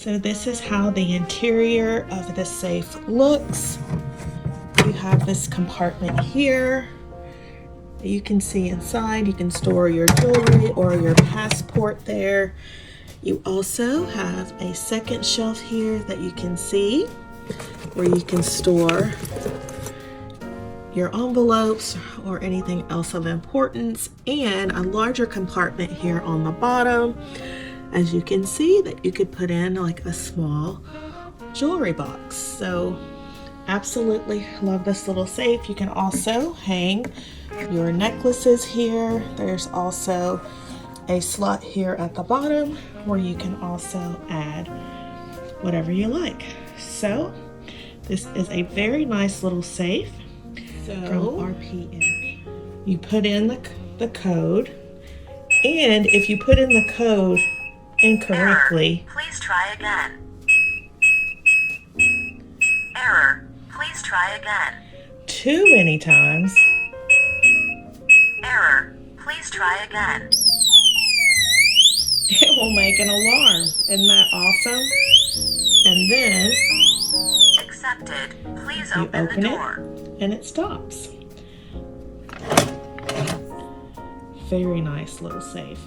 So this is how the interior of the safe looks. You have this compartment here. You can see inside. You can store your jewelry or your passport there. You also have a second shelf here that you can see where you can store your envelopes or anything else of importance, and a larger compartment here on the bottom, as you can see, that you could put in like a small jewelry box. So absolutely love this little safe. You can also hang your necklaces here. There's also a slot here at the bottom where you can also add whatever you like. So this is a very nice little safe from Rpnb. You put in the code, and if you put in the code incorrectly, error. Please try again. Error. Please try again. too many times, Error. Please try again. it will make an alarm. Isn't that awesome? And then Accepted. Please you open the open door. it and it stops. Very nice little safe.